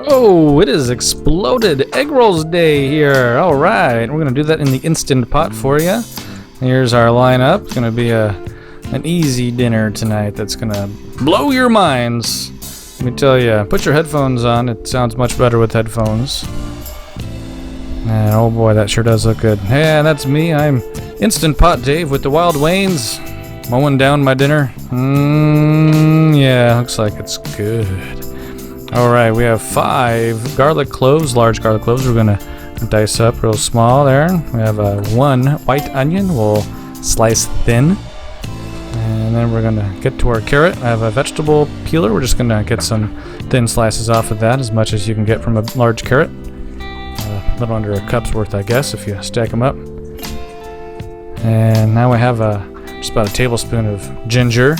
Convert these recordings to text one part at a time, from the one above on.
Oh, it is exploded egg rolls day here. All right, we're gonna do that in the Instant Pot for you. Here's our lineup. It's gonna be an easy dinner tonight that's gonna blow your minds. Let me tell you, put your headphones on. It sounds much better with headphones. And oh boy, that sure does look good. Hey, that's me. I'm Instant Pot Dave with TheWildWaynes. Mowing down my dinner. Yeah, looks like it's good. All right, we have 5 garlic cloves, large garlic cloves. We're gonna dice up real small there. We have 1 white onion. We'll slice thin. And then we're gonna get to our carrot. I have a vegetable peeler. We're just gonna get some thin slices off of that, as much as you can get from a large carrot. A little under a cup's worth, I guess, if you stack them up. And now we have just about a tablespoon of ginger.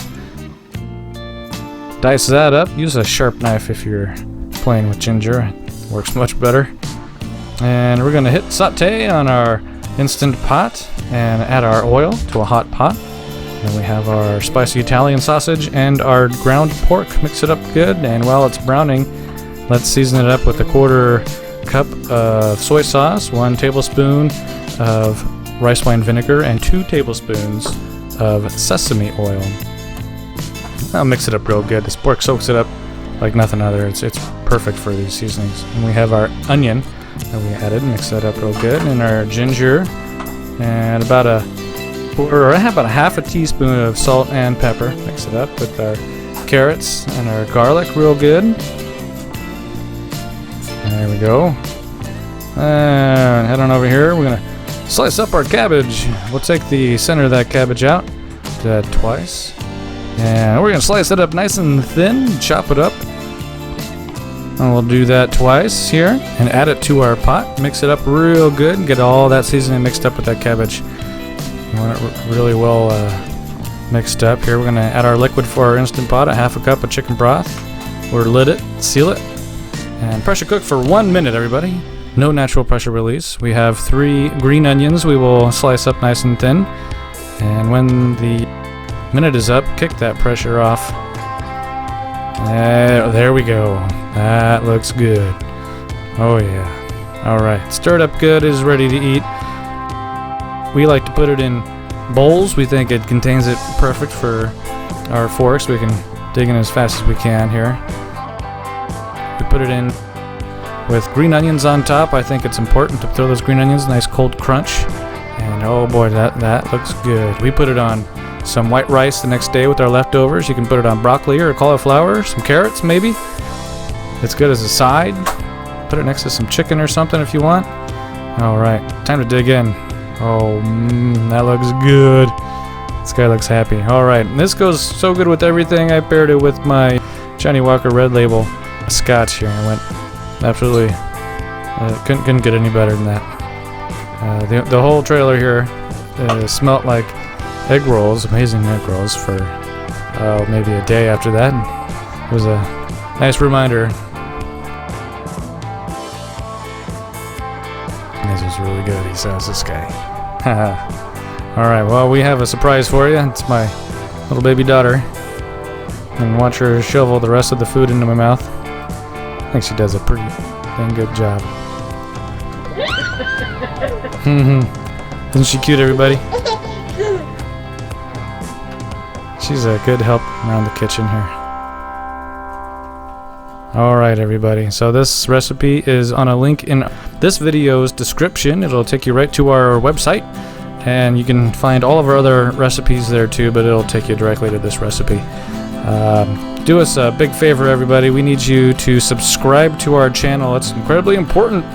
Dice that up. Use a sharp knife if you're playing with ginger. It works much better. And we're gonna hit saute on our Instant Pot and add our oil to a hot pot. And we have our spicy Italian sausage and our ground pork. Mix it up good, and while it's browning, let's season it up with a 1/4 cup of soy sauce, 1 tablespoon of rice wine vinegar, and 2 tablespoons of sesame oil. I'll mix it up real good. This pork soaks it up like nothing other. It's perfect for these seasonings. And we have our onion that we added. Mix that up real good, and our ginger, and about a half a teaspoon of salt and pepper. Mix it up with our carrots and our garlic real good. There we go. And head on over here. We're gonna slice up our cabbage. We'll take the center of that cabbage out. Do that twice. And we're gonna slice it up nice and thin, chop it up. And we'll do that twice here and add it to our pot. Mix it up real good and get all that seasoning mixed up with that cabbage. You want it really well mixed up. Here we're gonna add our liquid for our Instant Pot, a half a cup of chicken broth. We'll lid it, seal it, and pressure cook for 1 minute, everybody. No natural pressure release. We have 3 green onions we will slice up nice and thin. And when the minute is up, kick that pressure off. There we go. That looks good. Oh yeah. Alright, stir it up good. It is ready to eat. We like to put it in bowls. We think it contains it perfect for our forks. We can dig in as fast as we can here. We put it in with green onions on top. I think it's important to throw those green onions, nice cold crunch. And oh boy, that looks good. We put it on some white rice the next day with our leftovers. You can put it on broccoli or cauliflower, some carrots maybe. It's good as a side. Put it next to some chicken or something if you want. Alright, time to dig in. Oh, that looks good. This guy looks happy. Alright, this goes so good with everything. I paired it with my Johnny Walker Red Label Scotch here. I went absolutely, couldn't get any better than that. The whole trailer here smelled like egg rolls, amazing egg rolls for maybe a day after that. It was a nice reminder. This is really good, he says, this guy. Alright, well, we have a surprise for you. It's my little baby daughter. And watch her shovel the rest of the food into my mouth. I think she does a pretty dang good job. Isn't she cute, everybody? She's a good help around the kitchen here. Alright, everybody. So this recipe is on a link in this video's description. It'll take you right to our website. And you can find all of our other recipes there too, but it'll take you directly to this recipe. Do us a big favor, everybody. We need you to subscribe to our channel. It's incredibly important.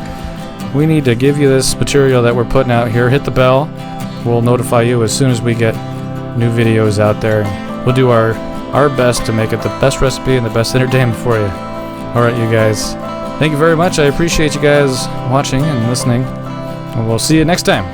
We need to give you this material that we're putting out here. Hit the bell. We'll notify you as soon as we get new videos out there. We'll do our best to make it the best recipe and the best entertainment for you. Alright, you guys. Thank you very much. I appreciate you guys watching and listening. And we'll see you next time.